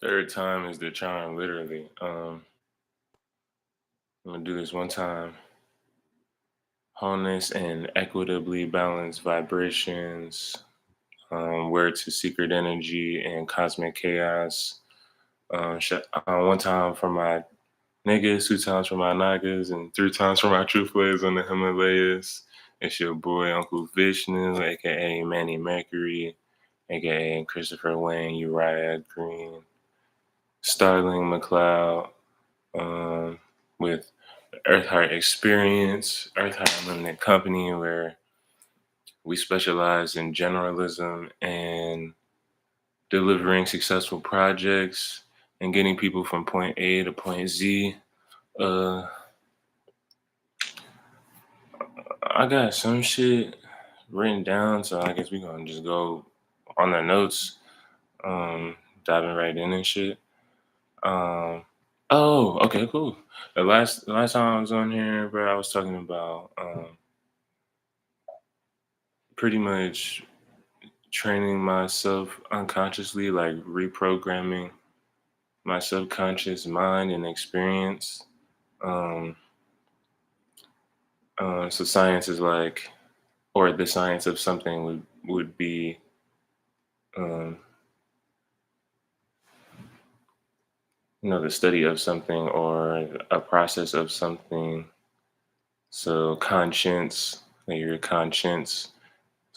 Third time is the charm, literally. I'm gonna do this one time. Wholeness and equitably balanced vibrations. Word to secret energy and cosmic chaos. One time for my niggas, two times for my nagas, and three times for my true players on the Himalayas. It's your boy Uncle Vishnu, aka Manny Mercury, aka Christopher Wayne, Uriah Green, Starling McLeod, um, with Earth Heart Experience, Earth Heart Limited Company, where we specialize in generalism and delivering successful projects and getting people from point A to point Z. Uh, I got some shit written down, so I guess we gonna just go on the notes, um, diving right in and shit. Um, oh, okay, cool. The last time I was on here, bro, I was talking about pretty much training myself unconsciously, like reprogramming my subconscious mind and experience. Um, so science is like, or the science of something would be, um, the study of something or a process of something. So conscience, like your conscience,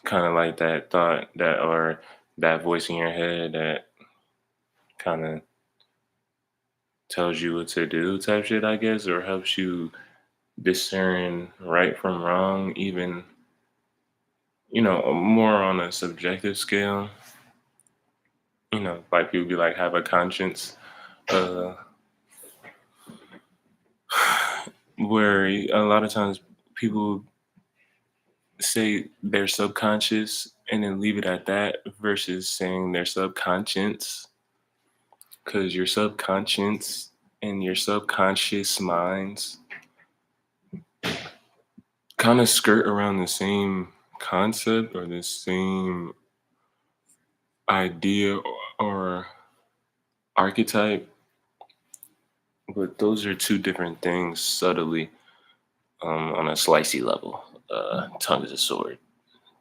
kind of like that thought that or that voice in your head that kind of tells you what to do type shit, I guess, or helps you discern right from wrong, even, more on a subjective scale. Like people be like, have a conscience, uh, where a lot of times people say their subconscious and then leave it at that versus saying their subconscious, because your subconscious and your subconscious minds kind of skirt around the same concept or the same idea or archetype, but those are two different things subtly, on a slicey level. Tongue is a sword,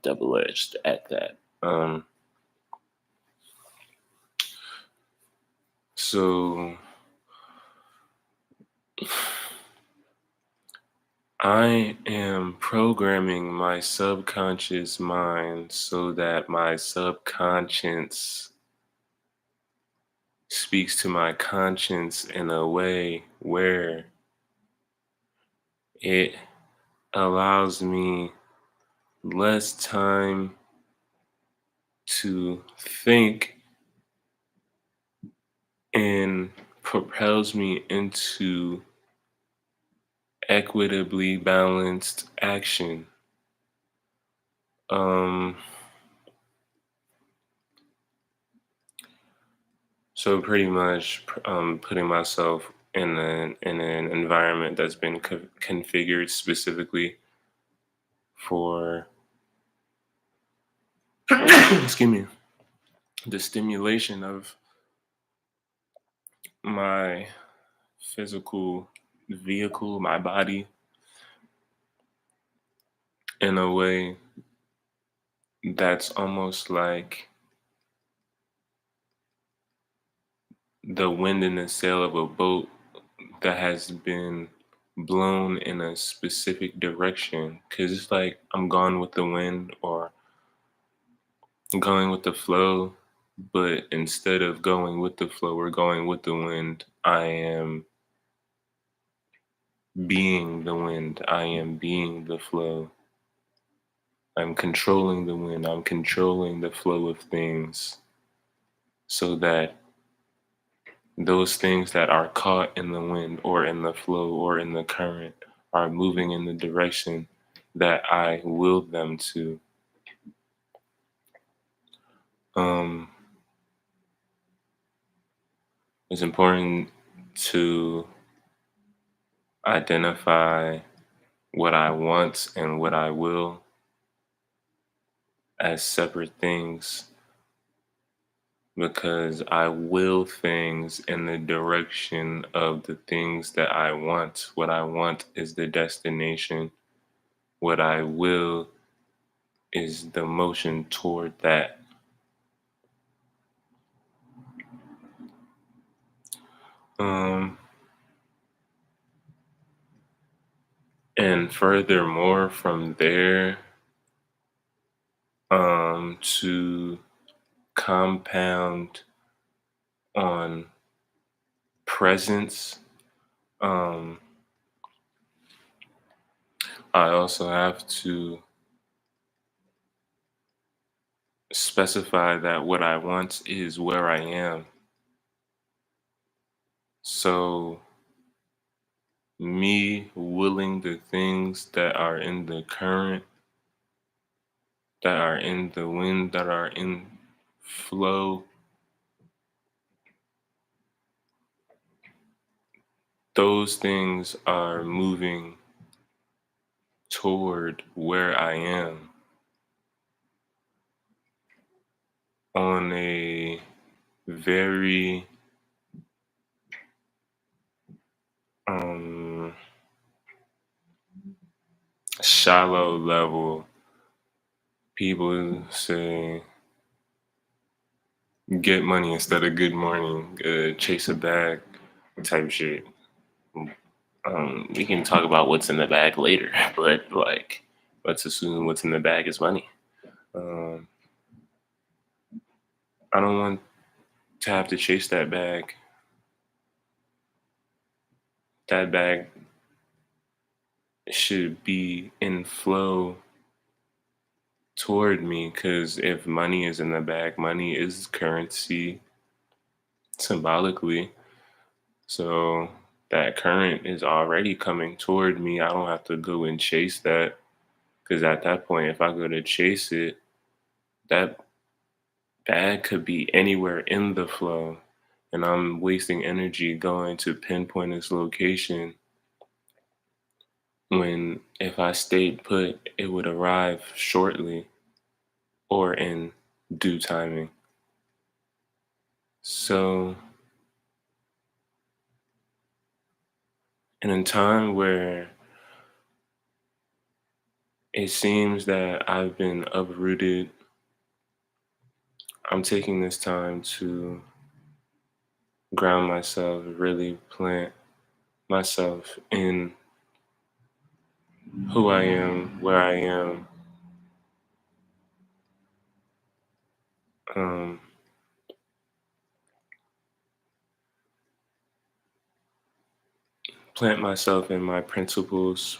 double edged at that. So I am programming my subconscious mind so that my subconscious speaks to my conscience in a way where it allows me less time to think and propels me into equitably balanced action. Um, so pretty much, putting myself in an environment that's been configured specifically for excuse me, the stimulation of my physical vehicle, my body, in a way that's almost like the wind in the sail of a boat that has been blown in a specific direction. Cause it's like I'm gone with the wind or going with the flow, but instead of going with the flow or going with the wind, I am being the wind. I am being the flow. I'm controlling the wind. I'm controlling the flow of things so that those things that are caught in the wind or in the flow or in the current are moving in the direction that I willed them to. Um, it's important to identify what I want and what I will as separate things, because I will things in the direction of the things that I want. What I want is the destination. What I will is the motion toward that. Um, and furthermore, from there, to compound on presence, um, I also have to specify that what I want is where I am. So, me willing the things that are in the current, that are in the wind, that are in flow, those things are moving toward where I am on a very um, shallow level. People say get money instead of good morning, chase a bag type shit. We can talk about what's in the bag later, but like, let's assume what's in the bag is money. Um, I don't want to have to chase that bag. That bag should be in flow toward me because if money is in the bag, money is currency symbolically. So that current is already coming toward me. I don't have to go and chase that because at that point, if I go to chase it, that bag could be anywhere in the flow. And I'm wasting energy going to pinpoint its location when if I stayed put, it would arrive shortly or in due timing. So, in a time where it seems that I've been uprooted, I'm taking this time to ground myself, really plant myself in who I am, where I am, um, plant myself in my principles,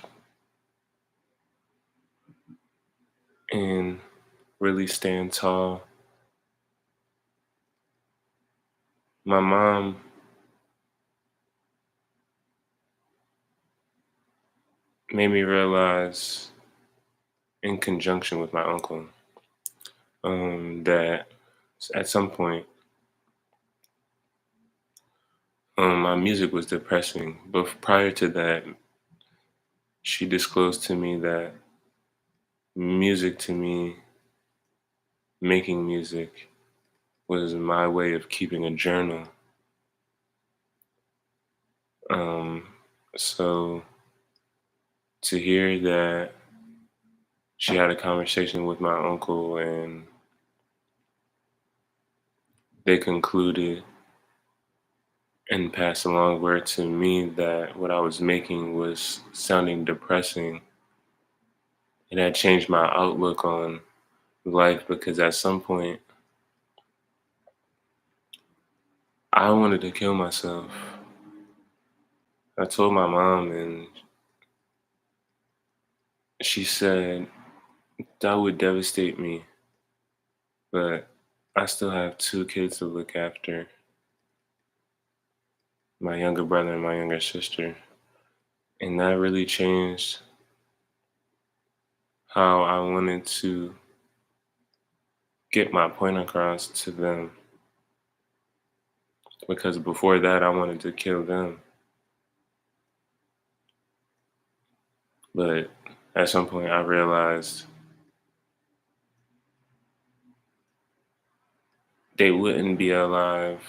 and really stand tall. My mom made me realize, in conjunction with my uncle, that at some point, my music was depressing. But prior to that, she disclosed to me that music to me, making music, was my way of keeping a journal. Um, so to hear that she had a conversation with my uncle and they concluded and passed along word to me that what I was making was sounding depressing, it had changed my outlook on life because at some point I wanted to kill myself. I told my mom, and she said that would devastate me, but I still have two kids to look after, my younger brother and my younger sister. And that really changed how I wanted to get my point across to them. Because before that, I wanted to kill them. But at some point, I realized they wouldn't be alive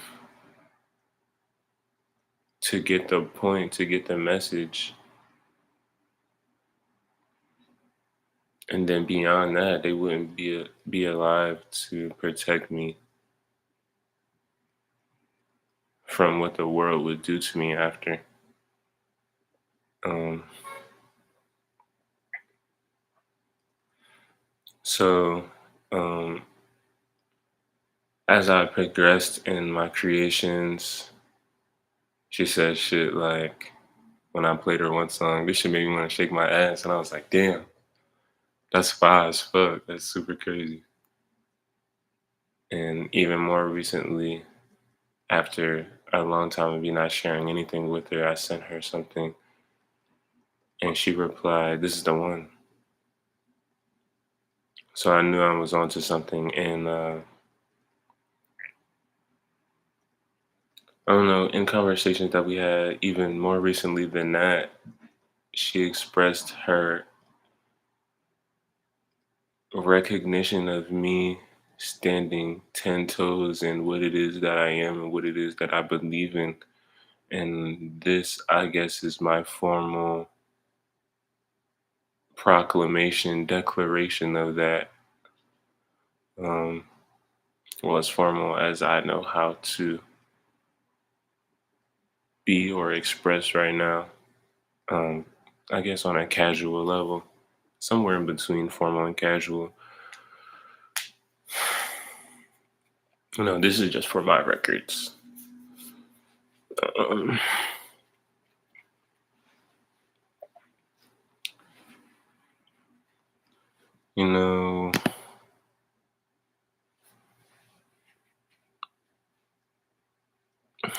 to get the point, to get the message. And then beyond that, they wouldn't be alive to protect me from what the world would do to me after. Um, so, um, as I progressed in my creations, she said shit like, when I played her one song, this shit made me want to shake my ass. And I was like, damn, that's fire as fuck. That's super crazy. And even more recently, after a long time of me not sharing anything with her, I sent her something and she replied, "This is the one." So I knew I was onto something. And I don't know, in conversations that we had, even more recently than that, she expressed her recognition of me standing 10 toes in what it is that I am and what it is that I believe in. And this, I guess, is my formal proclamation, declaration of that. Um, well, as formal as I know how to be or express right now. Um, I guess on a casual level, somewhere in between formal and casual. This is just for my records. Um, you know,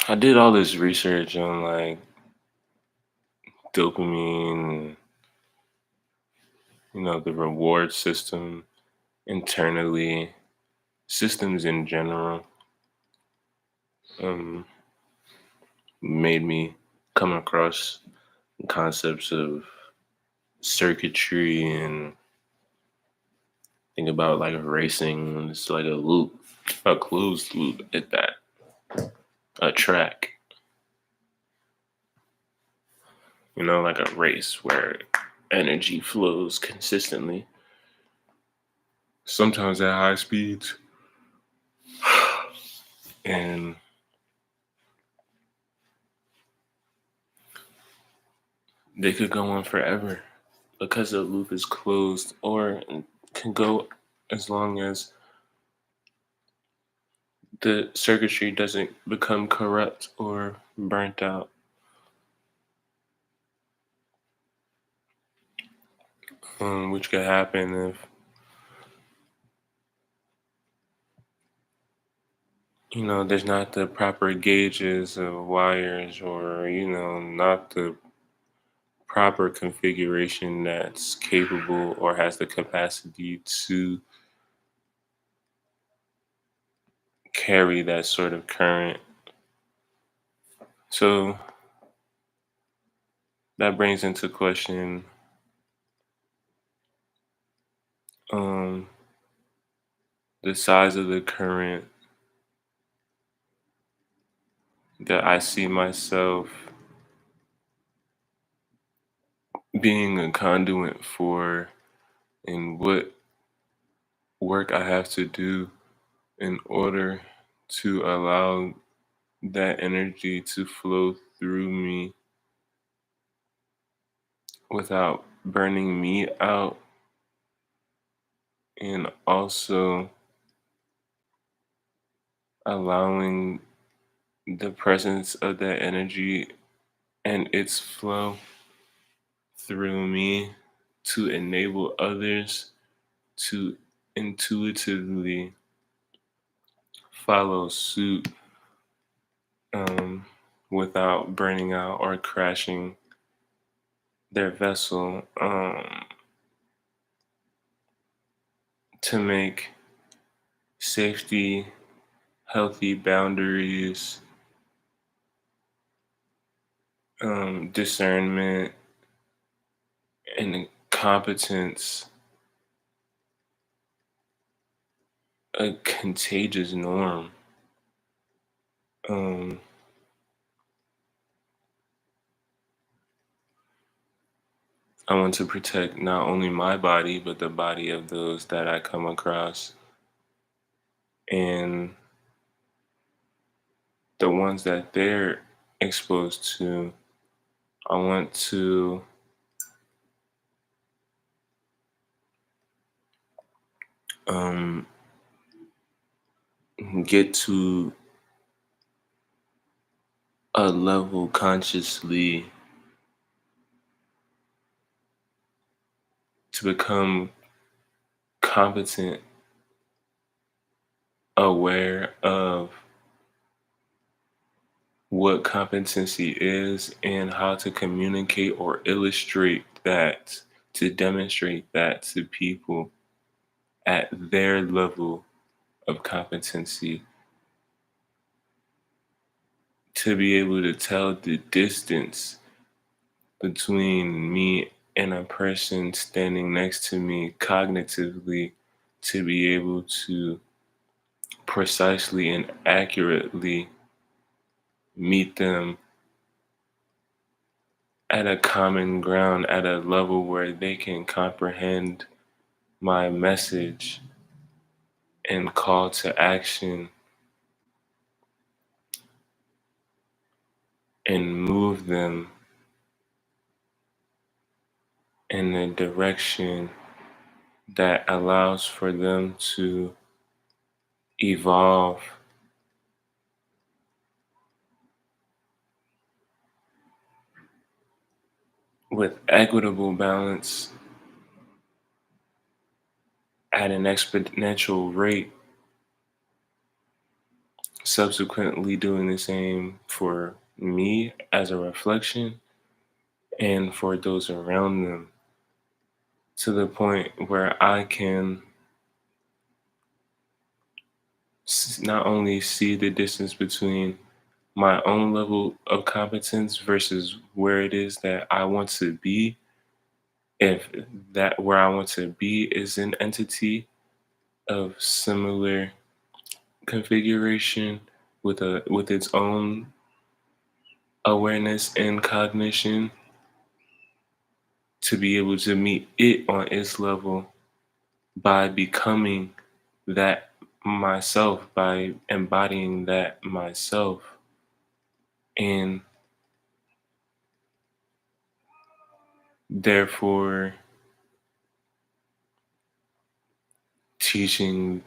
I did all this research on like dopamine, the reward system internally, systems in general, um, made me come across concepts of circuitry and think about like racing. It's like a loop, a closed loop at that, a track, like a race where energy flows consistently, sometimes at high speeds. And they could go on forever because the loop is closed, or can go as long as the circuitry doesn't become corrupt or burnt out. Which could happen if, there's not the proper gauges of wires, or, not the proper configuration that's capable or has the capacity to carry that sort of current. So that brings into question um, the size of the current that I see myself being a conduit for, and what work I have to do in order to allow that energy to flow through me without burning me out, and also allowing the presence of that energy and its flow through me to enable others to intuitively follow suit, um, without burning out or crashing their vessel, to make safety, healthy boundaries, discernment, and competence a contagious norm. Um, I want to protect not only my body, but the body of those that I come across. And the ones that they're exposed to, I want to um, get to a level consciously to become competent, aware of what competency is and how to communicate or illustrate that, to demonstrate that to people at their level of competency, to be able to tell the distance between me and a person standing next to me cognitively, to be able to precisely and accurately meet them at a common ground, at a level where they can comprehend my message and call to action and move them in a direction that allows for them to evolve with equitable balance at an exponential rate, subsequently doing the same for me as a reflection and for those around them, to the point where I can not only see the distance between my own level of competence versus where it is that I want to be, if that where I want to be is an entity of similar configuration with its own awareness and cognition, to be able to meet it on its level by becoming that myself, by embodying that myself, and therefore teaching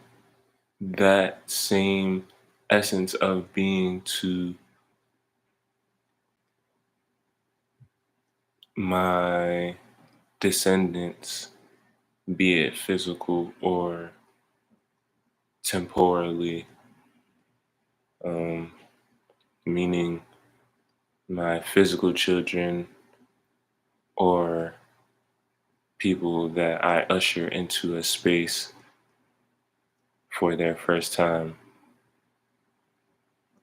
that same essence of being to my descendants, be it physical or temporally, um, meaning my physical children or people that I usher into a space for their first time.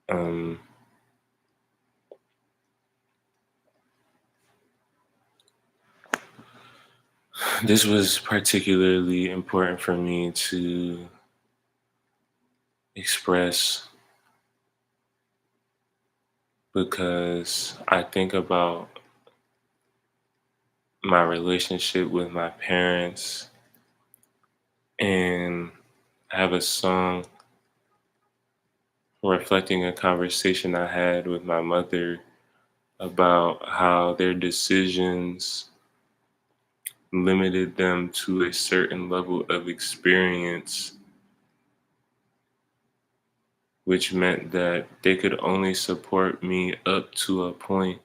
Um, this was particularly important for me to express because I think about my relationship with my parents, and I have a song reflecting a conversation I had with my mother about how their decisions limited them to a certain level of experience, which meant that they could only support me up to a point,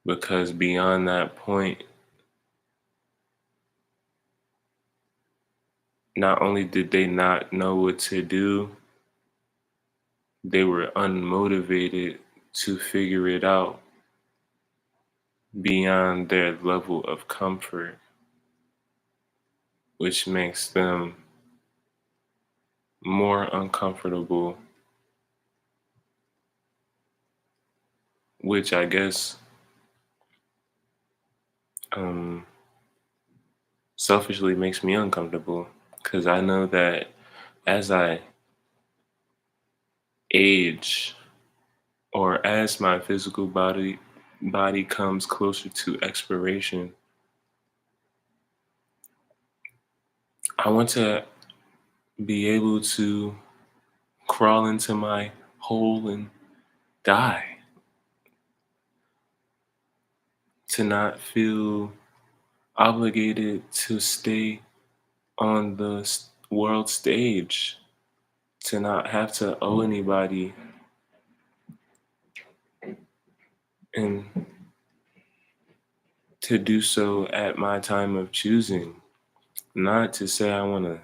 because beyond that point, not only did they not know what to do, they were unmotivated to figure it out beyond their level of comfort, which makes them more uncomfortable, which I guess um, selfishly makes me uncomfortable because I know that as I age, or as my physical body comes closer to expiration, I want to be able to crawl into my hole and die, to not feel obligated to stay on the world stage, to not have to owe anybody, and to do so at my time of choosing. Not to say I want to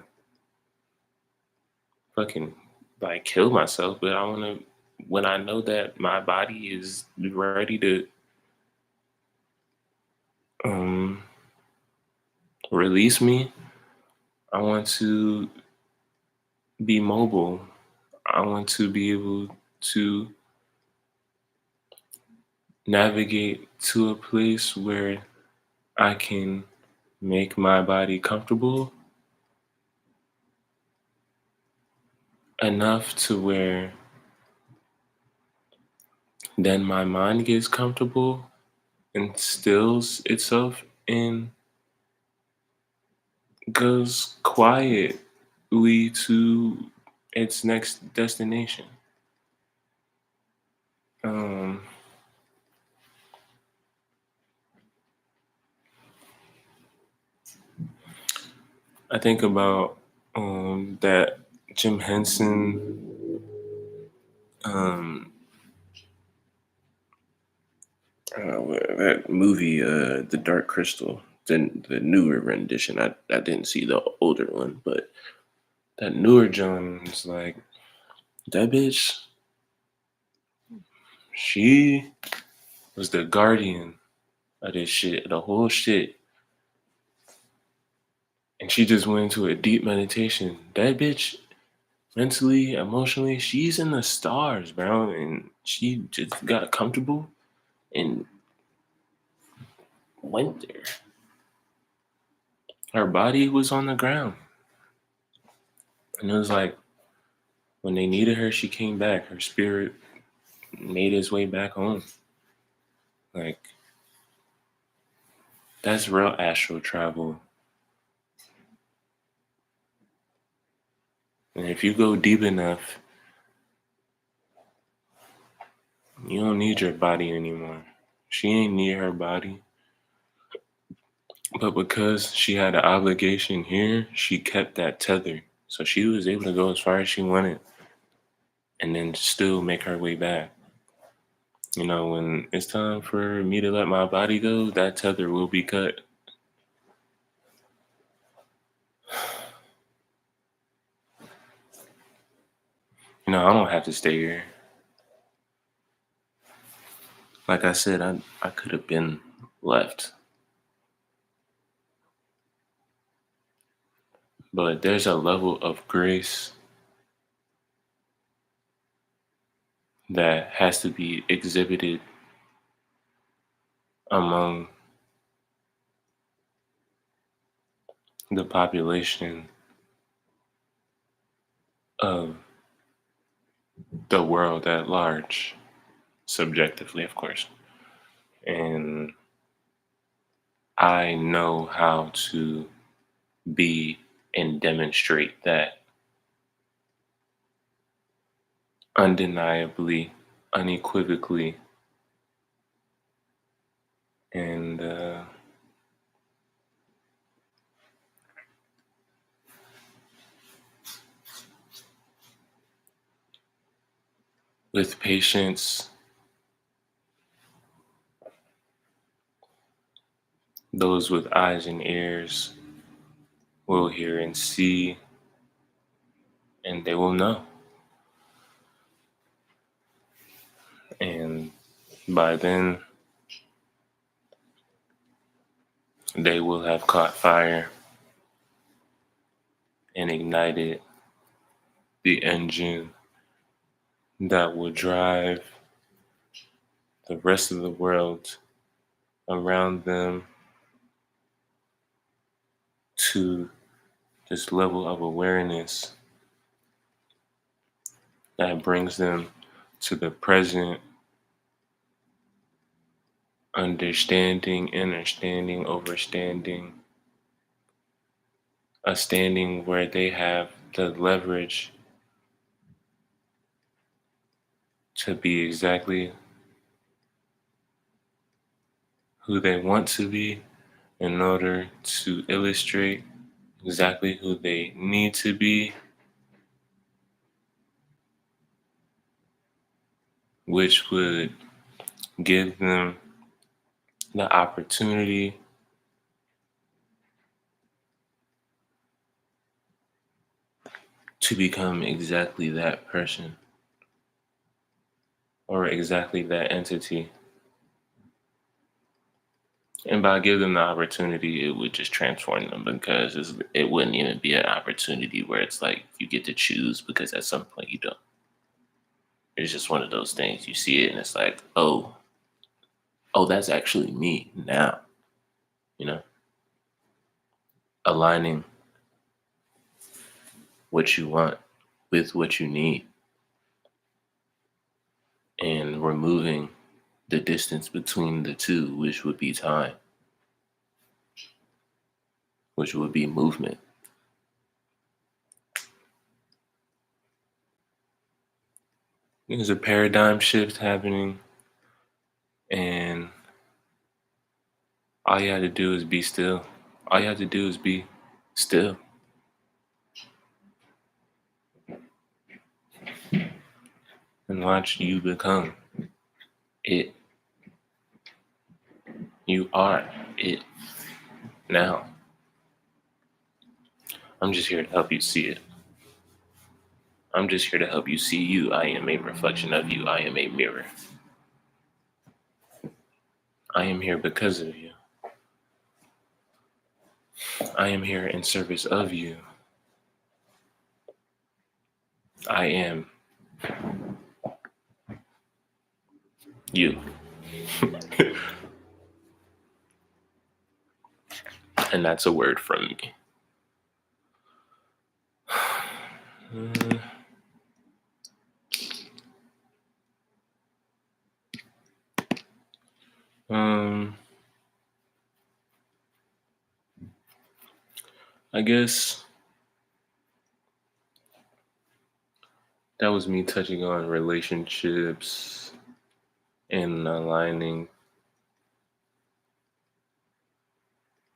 fucking like kill myself, but I want to, when I know that my body is ready to um release me, I want to be mobile. I want to be able to navigate to a place where I can make my body comfortable enough to where then my mind gets comfortable and stills itself and goes quietly to its next destination. Um, I think about that Jim Henson, um, that movie, The Dark Crystal, the newer rendition. I didn't see the older one, but that newer John is like that bitch. She was the guardian of this shit, the whole shit, and she just went into a deep meditation. That bitch, mentally, emotionally, she's in the stars, bro, and she just got comfortable and went there. Her body was on the ground, and it was like when they needed her, she came back. Her spirit made its way back home. Like that's real astral travel. And if you go deep enough, you don't need your body anymore. She ain't need her body. But because she had an obligation here, she kept that tether. So she was able to go as far as she wanted and then still make her way back. You know, when it's time for me to let my body go, that tether will be cut. You know, I don't have to stay here. Like I said, I could have been left. But there's a level of grace that has to be exhibited among the population of the world at large, subjectively, of course. And I know how to be and demonstrate that undeniably, unequivocally, and with patience. Those with eyes and ears will hear and see, and they will know. And by then, they will have caught fire and ignited the engine that will drive the rest of the world around them to this level of awareness that brings them to the present, understanding, overstanding, a standing where they have the leverage to be exactly who they want to be in order to illustrate exactly who they need to be, which would give them the opportunity to become exactly that person or exactly that entity. And by giving them the opportunity, it would just transform them because it wouldn't even be an opportunity where it's like you get to choose because at some point you don't. It's just one of those things. You see it and it's like, oh, that's actually me now, you know, aligning what you want with what you need and removing the distance between the two, which would be time, which would be movement. There's a paradigm shift happening, and all you have to do is be still. All you have to do is be still and watch you become it. You are it now. I'm just here to help you see it. I'm just here to help you see you. I am a reflection of you. I am a mirror. I am here because of you. I am here in service of you. I am you. And that's a word from me. Um, I guess that was me touching on relationships and aligning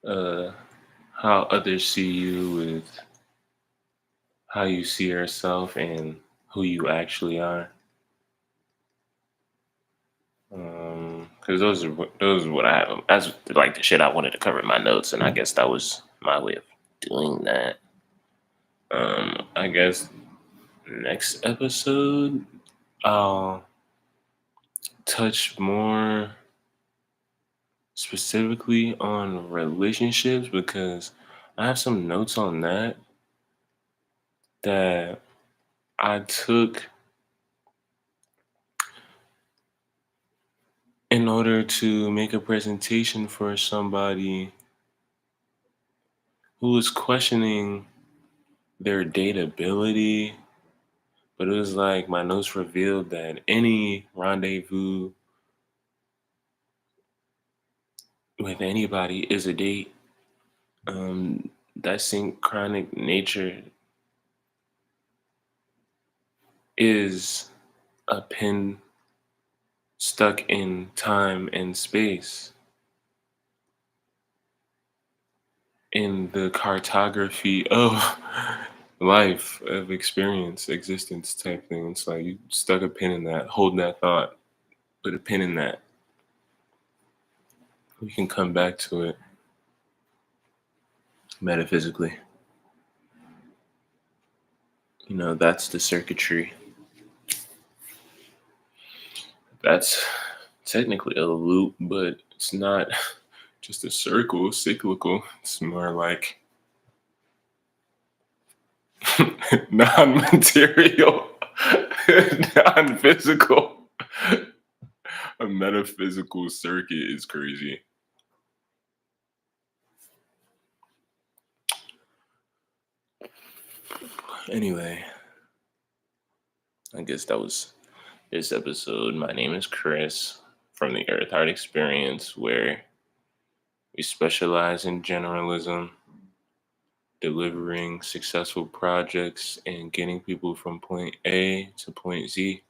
uh, how others see you with how you see yourself and who you actually are. Because those are what I have. That's like the shit I wanted to cover in my notes, and I guess that was my way of doing that. I guess next episode I'll touch more specifically on relationships because I have some notes on that I took in order to make a presentation for somebody who was questioning their dateability, but it was like my notes revealed that any rendezvous with anybody is a date. That synchronic nature is a pin stuck in time and space in the cartography of life, of experience, existence type thing. It's like you stuck a pin in that, hold that thought, put a pin in that. We can come back to it metaphysically. You know, that's the circuitry. That's technically a loop, but it's not just a circle, cyclical. It's more like non-material, non-physical. A metaphysical circuit is crazy. Anyway, I guess that was this episode. My name is Chris from the Earth Art Experience, where we specialize in generalism, delivering successful projects, and getting people from point A to point Z.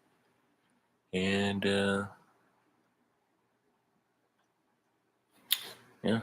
And yeah,